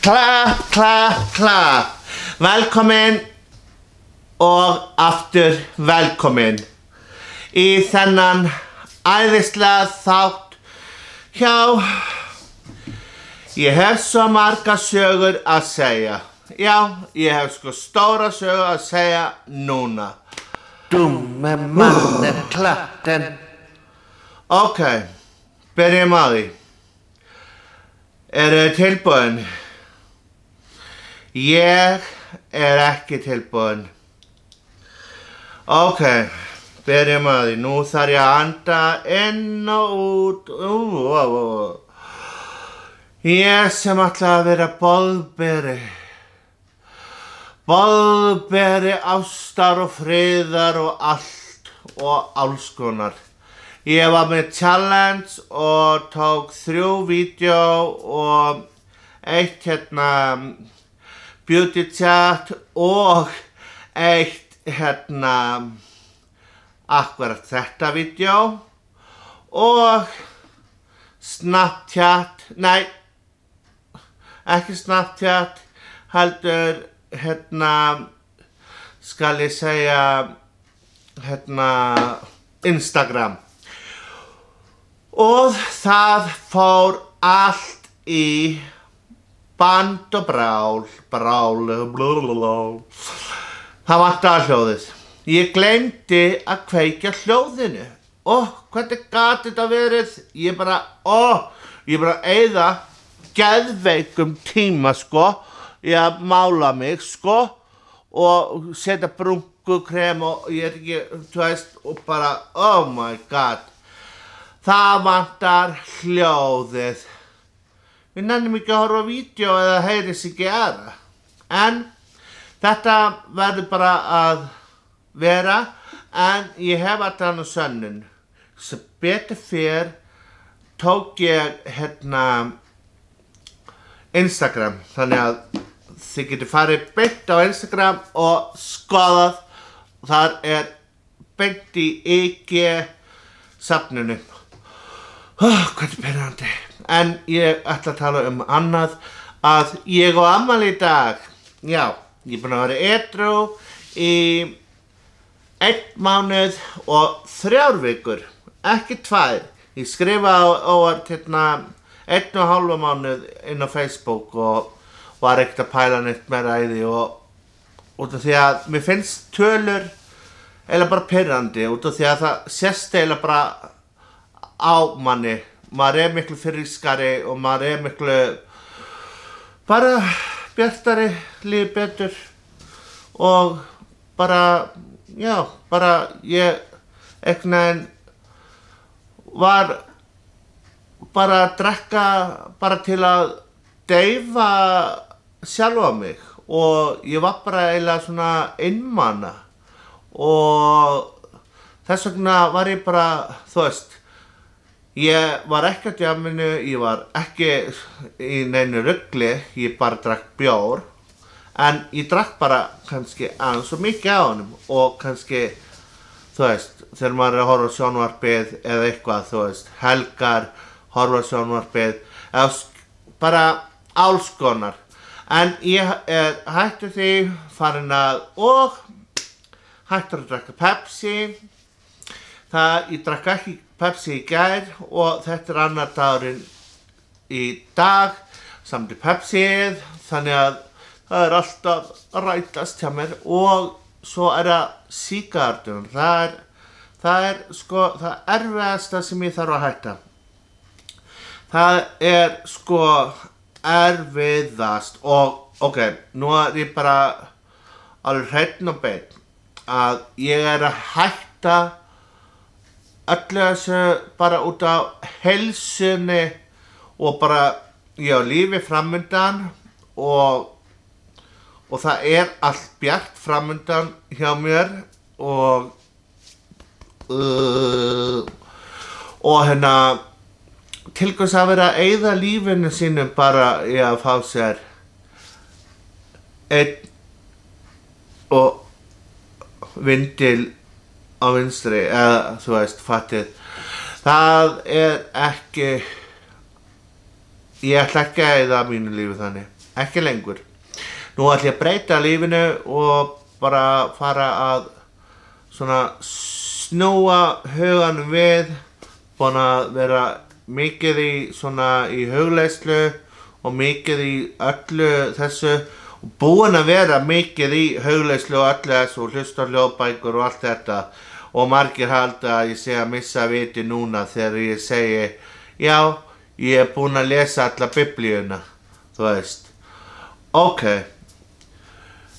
Klapp, klapp, klapp. Velkomin og aftur velkomin í þennan æðislega þátt hjá. Ég hef svo marga sögur að segja. Já, ég hef sko stóra sögur að segja núna. Dumme mannen klatten. Ok, byrjum á því. Eru þið tilbúin? Ég ekki tilbúin. Ok, byrjum á því. Nú þarf ég að anda inn og út. Ég sem ætla að vera boðberi. Boðberi ástar og friðar og allt og alls konar. Ég var með challenge og tók 3 vídeó og 1 beauty chat og 1 akkurat þetta vídeó og Snapchat, nei, ekki Snapchat, heldur skal ég segja Instagram. Og það fór allt í band og brál. Það vantaði hljóðið. Ég gleymdi að kveikja hljóðinu. Hvernig gat þetta verið? Ég bara eyða geðveikum tíma í að mála mig og setja brúnkukrem og ég ekki, þú veist, og bara, oh my god. Það vantar hljóðið. Við nennum ekki að horfa á vídeo eða heyris ekki aðra. En þetta verður bara að vera, en ég hef alltaf sönnun. Sem betur fyrr tók ég Instagram, þannig að þið getur farið beint á Instagram og skoðað. Þar beint í IG-safninu. Hvernig pirrandi. En ég ætla að tala annað, að ég á afmæli í dag. Já, ég búinn að vera edrú í 1 mánuð og 3 vikur, ekki 2. Ég skrifaði óvart 1,5 mánuð inn á Facebook og var ekkert að pæla neitt meira í því og út af því að mér finnst tölur eiginlega bara pirrandi út af því að það sést eiginlega bara á manni. Maður miklu frískari og maður miklu bara bjartari, líður betur og bara, já, bara ég einhvern veginn var bara að drekka bara til að deyfa sjálfa mig og ég var bara eiginlega svona einmana og þess vegna var ég bara, þú veist, ég var ekki á djamminu, ég var ekki í neinu rugli, ég bara drakk bjór, en ég drakk bara kannski aðeins svo mikið á honum og kannski, þú veist, þegar maður að horfa á sjónvarpið eða eitthvað, þú veist, helgar, horfa á sjónvarpið, eða bara alls konar. En ég hættur því, og hættur að drakka Pepsi. Ég drakk ekki Pepsi í gær og þetta annar dagurinn í dag, samt í Pepsið, þannig að það alltaf að rætast hjá mér og svo það sígarettur. Það sko það erfiðasta sem ég þarf að hætta. Það sko erfiðast og ok, nú ég bara alveg hreinn og beinn að ég að hætta öllu þessu bara út af heilsunni og bara ég á lífi framundan og það allt bjart framundan hjá mér og til hvers að vera að eyða lífinu sínum bara í að fá sér einn og vindil á vinstri, eða þú veist, fattið. Það ekki, ég ætla ekki að eyða mínu lífi þannig. ekki lengur. Nú ætla ég að breyta lífinu og bara fara að svona snúa huganum við, búin að vera mikið í hugleiðslu og mikið í öllu þessu og búin að vera mikið í hugleiðslu og öllu þessu og hlusta á hljóðbækur og allt þetta og margir halda að ég sé að missa viti núna þegar ég segi já, ég búin að lesa alla biblíuna, þú veist. Ok,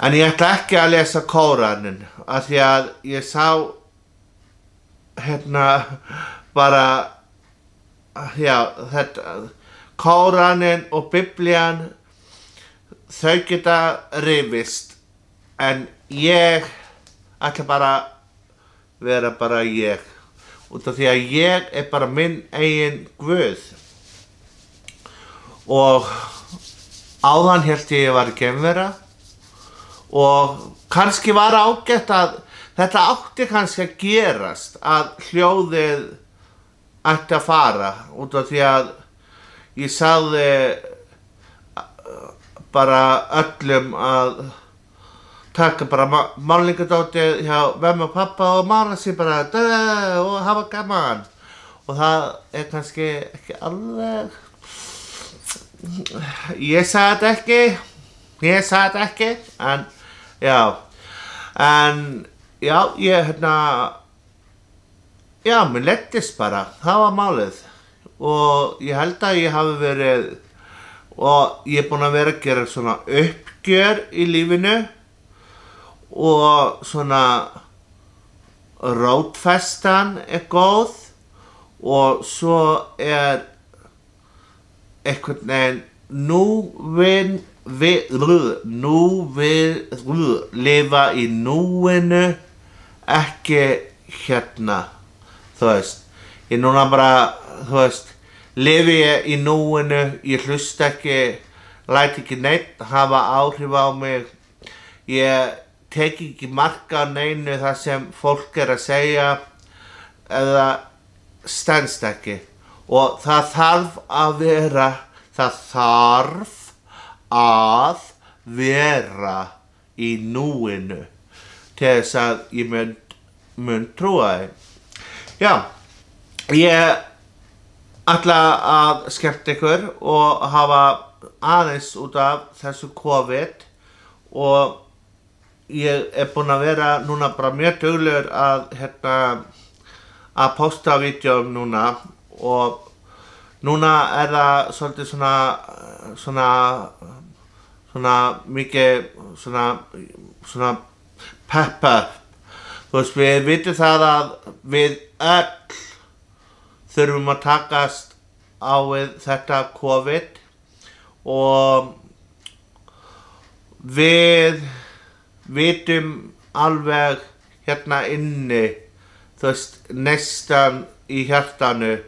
en ég ætla ekki að lesa Kóraninn af því að ég sá bara já, þetta Kóraninn og biblían þau geta rifist en ég ætla bara vera bara ég út af því að ég bara minn eigin Guð og áðan hélt ég var geimvera og kannski var ágætt að þetta átti kannski að gerast að hljóðið ætti að fara út af því að ég sagði bara öllum að taka bara málningadótið hjá mömmu og pappa og mála sig bara og hafa gaman og það kannski ekki alveg ég sagði þetta ekki en já ég já, mér leiddist bara, það var málið og ég held að ég hafi verið og ég búin að vera að gera svona uppgjör í lífinu og svona rótfestan góð og svo einhvern veginn nú við lifa í núinu ekki hérna þú veist, ég núna bara þú veist, lifi ég í núinu, ég hlusta ekki læt ekki neitt hafa áhrif á mig ég tek ekki marka á neinu það sem fólk að segja eða stenst ekki og það þarf að vera í núinu til þess að ég mun trúa þeim. Já, ég ætla að skemmta ykkur og hafa aðeins út af þessu COVID og ég búinn að vera núna bara mjög duglegur að posta vídeóum núna og núna það svolítið svona mikið svona peppa. Þú veist, við vitum það að við öll þurfum að takast á við þetta COVID og við vitum alveg hérna inni, þú veist, nestan í hjartanu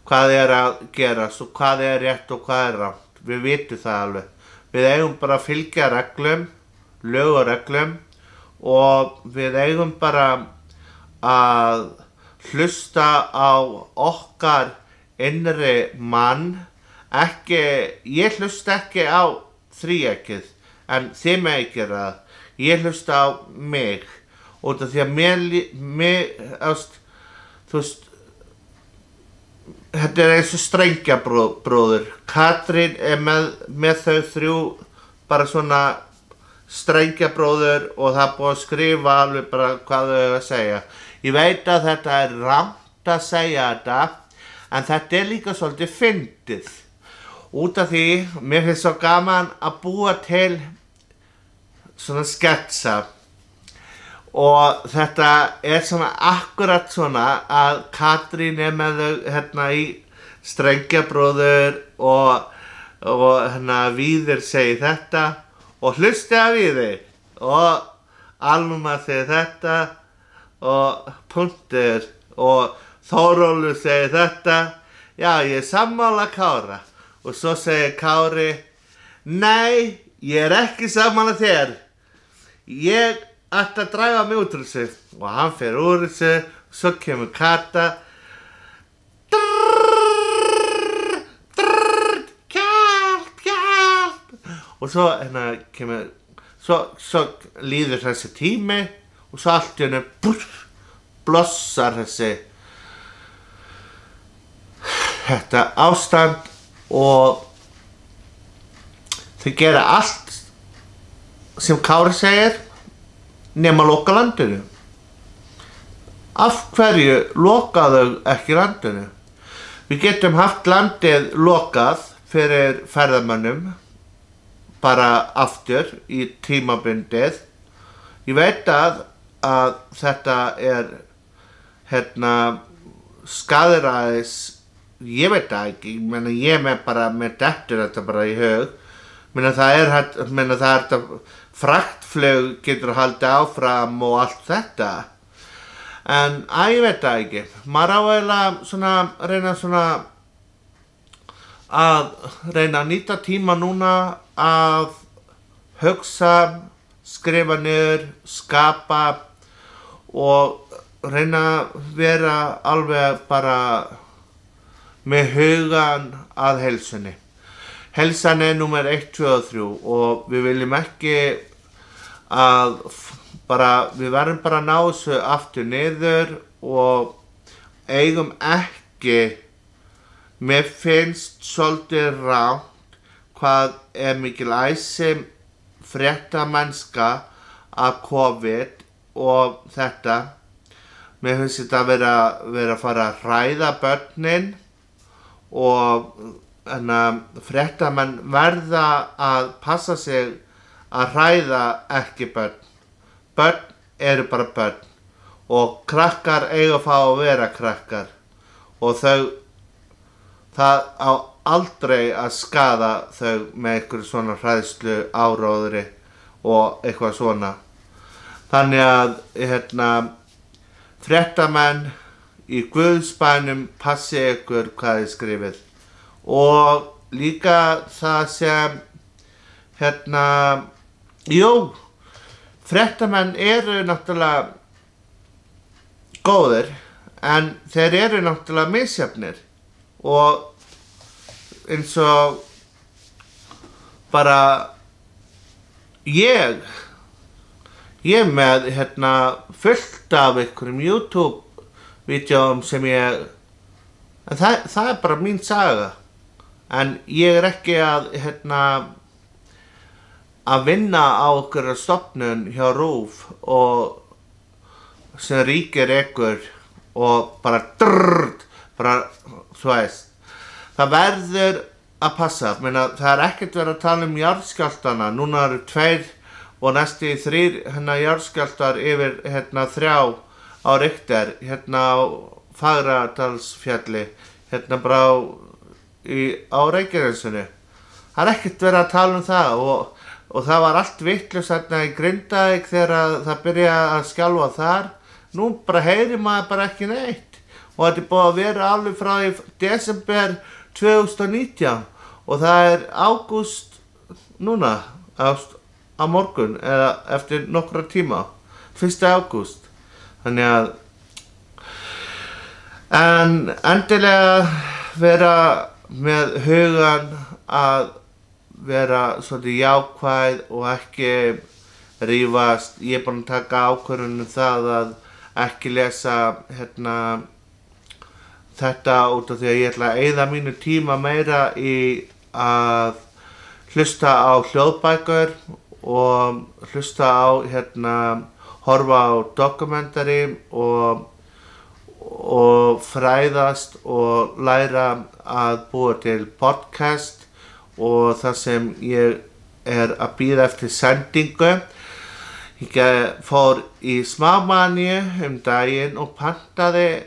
hvað að gerast og hvað rétt og hvað rangt. Við vitum það alveg. Við eigum bara að fylgja reglum, lög og reglum og við eigum bara að hlusta á okkar innri mann. Ég hlusta ekki á þríeykið, en þið megið gera það. Ég hlusta á mig, út af því að þú veist, þetta eins og strengjabróður. Katrín með þau þrjú bara svona strengjabróður og það búið að skrifa alveg bara hvað þau að segja. Ég veit að þetta rangt að segja þetta, en þetta líka svolítið fyndið. Út af því, mér finnst svo gaman að búa til svona sketsa og þetta svona akkurat svona að Katrín með þau í strengjabróður og Víðir segir þetta og hlusti að Víði og Alma segir þetta og Punktur og Þórólfur segir þetta. Já, ég sammála Kára og svo segir Kári nei, ég ekki sammála þér. Ég ætti að draga mig út úr þessu og hann fer úr þessu og svo kemur Kata kjálp og svo kemur svo líður þessi tími og svo allt í einu blossar þetta ástand og þau gera allt sem Kári segir nema loka landinu. Af hverju loka þau ekki landinu? Við getum haft landið lokað fyrir ferðamönnum bara aftur í tímabundið. Ég veit að þetta skaðræðis, ég veit það ekki, ég með dettur þetta bara í hug. Það er fraktflug getur haldið áfram og allt þetta. En ég veit það ekki. Maður á eiginlega reyna að nýta tíma núna að hugsa, skrifa niður, skapa og reyna að vera alveg bara með hugan að heilsunni. Heilsan númer 1, 2 og 3 og við viljum ekki að við verðum bara að ná þessu aftur niður og eigum ekki, mér finnst svolítið rangt hvað mikil fréttamennska að COVID og þetta. Mér finnst þetta vera að fara að hræða börnin og fréttamenn verða að passa sig að hræða ekki börn. Börn eru bara börn og krakkar eiga að fá að vera krakkar og það á aldrei að skaða þau með einhverju svona hræðslu áróðri og eitthvað svona. Þannig að fréttamenn í Guðsbænum passi ykkur hvað þið skrifið og líka það sem fréttamenn eru náttúrulega góðir en þeir eru náttúrulega misjafnir og eins og bara ég með fullt af einhverjum YouTube-vídeóum sem en það er bara mín saga en ég er ekki að vinna á einhverja stofnun hjá RÚV og sem ríkir ykkur og bara þú veist. Það verður að passa, það er ekkert verið að tala um jarðskjálftana, núna eru 2 og næstu 3 jarðskjálftar yfir 3 á Richter, á Fagradalsfjalli, bara á Reykjanesunni. Það er ekkert verið að tala um það og það var allt vitlaust í Grindavík þegar það byrjaði að skjálfa þar. Nú bara heyrir maður bara ekki neitt og þetta er búið að vera alveg frá í desember 2019 og það er ágúst núna á morgun eða eftir nokkra tíma, 1. ágúst. Þannig að en endilega vera með hugan að vera svolítið jákvæð og ekki rífast. Ég er búinn að taka ákvörðun það að ekki lesa þetta út af því að ég ætla að eyða mínu tíma meira í að hlusta á hljóðbækur og hlusta á horfa á dokumentari og fræðast og læra að búa til podcast og það sem ég er að bíða eftir sendingu. Ég fór í smámaníu daginn og pantaði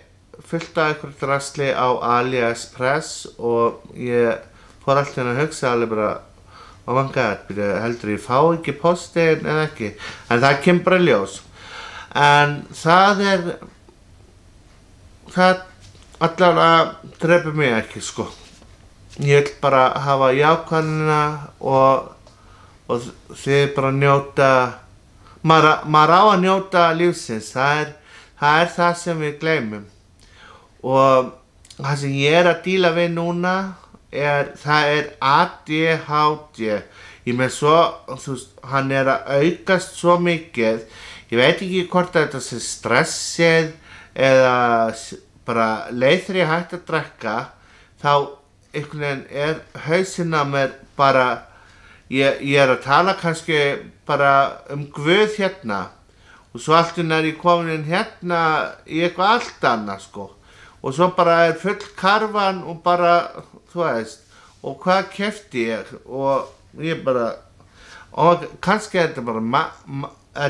fullt af einhverju drasli á AliExpress og ég fór alltaf að hugsa alveg bara oh my god, heldur ég fá ekki postin eða ekki, en það kemur bara í ljós. En það allavega drepur mig ekki sko. Ég vil bara hafa jákvæðnina og þið bara njóta, maður á að njóta lífsins, það er það sem við gleymum. Og það sem ég er að díla við núna það er ADHD. Ég með svo, þú veist, hann að aukast svo mikið. Ég veit ekki hvort þetta sé stressið eða bara leið þegar ég hætti að drekka, þá einhvern veginn hausinn á mér bara, ég að tala kannski bara Guð hérna og svo allt ég komin hérna í eitthvað allt annað sko og svo bara full karfan og bara, þú veist, og hvað keypti ég og ég bara, og kannski þetta bara,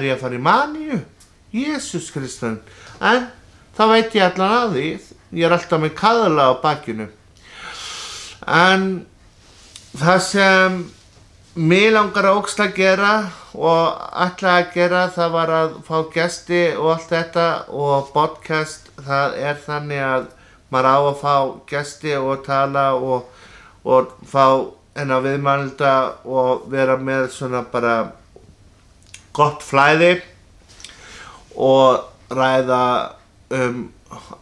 ég að fara í maníu? Jesús Kristinn, en þá veit ég allan að því, ég alltaf með kaðla á bakinu. En það sem mig langar að óksla gera og ætla að gera, það var að fá gesti og allt þetta og podcast, það þannig að maður á að fá gesti og tala og fá viðmælda og vera með svona bara gott flæði og ræða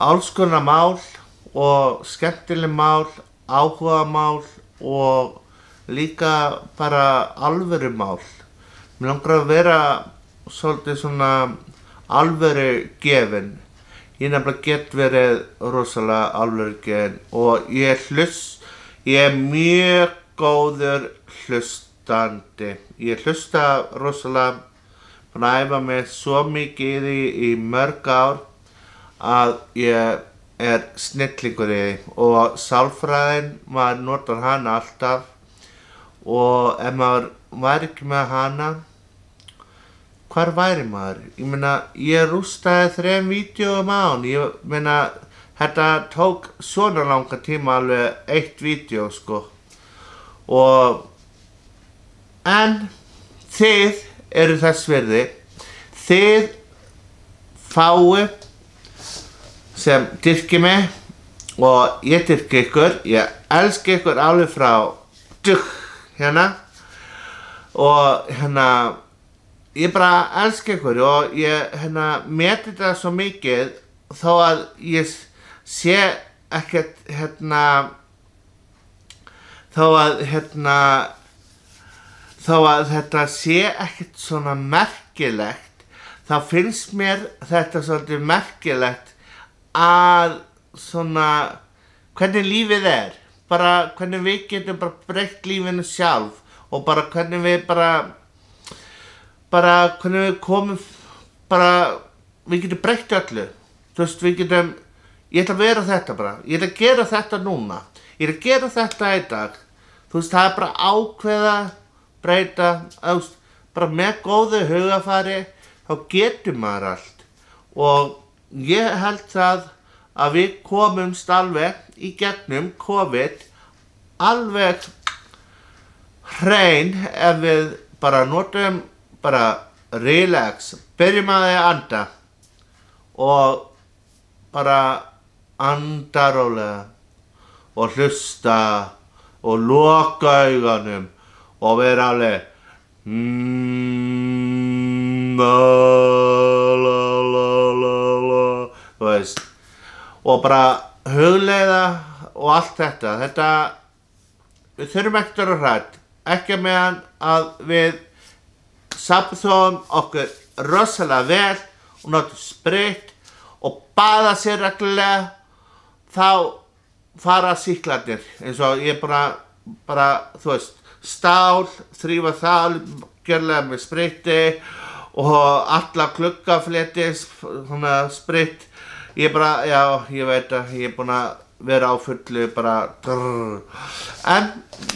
alls konar mál og skemmtileg mál, áhugamál og líka bara alvöru mál. Mér langar að vera svolítið svona alvöru gefin. Ég nefnilega get verið rosalega alvöru gefin og ég mjög góður hlustandi. Ég hlusta rosalega, búin að æfa mig svo mikið í mörg ár að ég snillingur í því og sálfræðin, maður notar hana alltaf og ef maður væri ekki með hana, hvar væri maður? Ég meina, ég rústaði 3 vídeóum á hann, ég meina, þetta tók svona langa tíma alveg 1 vídeó sko en þið eru þess virði, þið fáu sem dyrki mig og ég dyrki ykkur, ég elska ykkur alveg frá hérna og ég bara elska ykkur og ég meti þetta svo mikið þó að ég sé ekkert þó að þetta sé ekkert svona merkilegt, þá finnst mér þetta svolítið merkilegt að svona hvernig lífið bara hvernig við getum bara breytt lífinu sjálf og bara hvernig við bara hvernig við komum við getum breytt öllu, þú veist, við getum, ég ætla að vera þetta bara, ég ætla að gera þetta núna, ég ætla að gera þetta í dag, þú veist, það bara ákveða, breyta, bara með góðu hugafari, þá getur maður allt og ég held það að við komumst alveg í gegnum COVID alveg hrein ef við bara notum bara relax, byrjum að anda og bara anda rólega og hlusta og loka augunum og vera alveg þú veist og bara hugleiða og allt þetta við þurfum ekkert að vera hrædd, ekki meðan að við safnþóum okkur rosalega vel og notum sprit og baða sér reglulega, þá fara sýklarnir eins og ég bara þú veist, stál, þrífa það gjörlega með spriti og alla gluggafleti svona sprit. Ég já, ég veit að ég búinn að vera á fullu bara en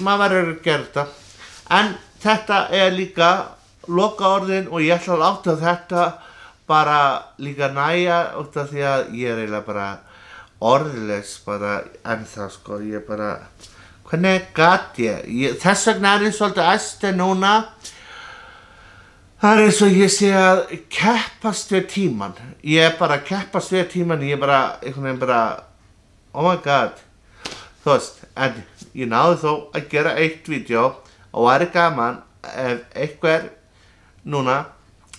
maður verður að gera þetta. En þetta líka lokaorðin og ég ætla að láta þetta bara líka nægja út af því að ég eiginlega bara orðlaus bara ennþá sko, ég bara hvernig gat ég? Þess vegna ég svolítið æsti núna. Það eins og ég sé að keppast við tímann. Ég bara keppast við tímann, ég einhvern veginn bara, oh my god. Þú veist, en ég náði þó að gera 1 vídeó og væri gaman ef einhver núna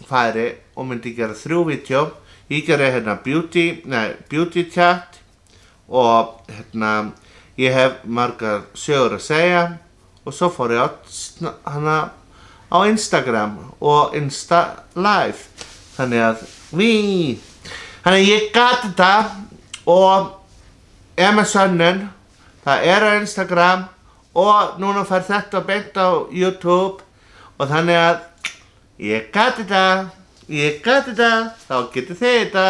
færi og myndi gera 3 vídeó. Ég gera beauty chat og ég hef margar sögur að segja og svo fór ég á Instagram og Insta Live þannig að ég gat þetta og er með sönnun það er á Instagram og núna fær þetta beint á YouTube og þannig að ég gat þetta, þá getið þið þetta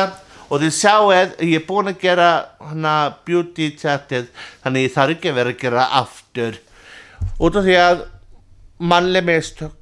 og þið sjáið, ég er búinn að gera beauty chatið þannig ég þarf ekki að vera að gera aftur út af því að mannleg mistök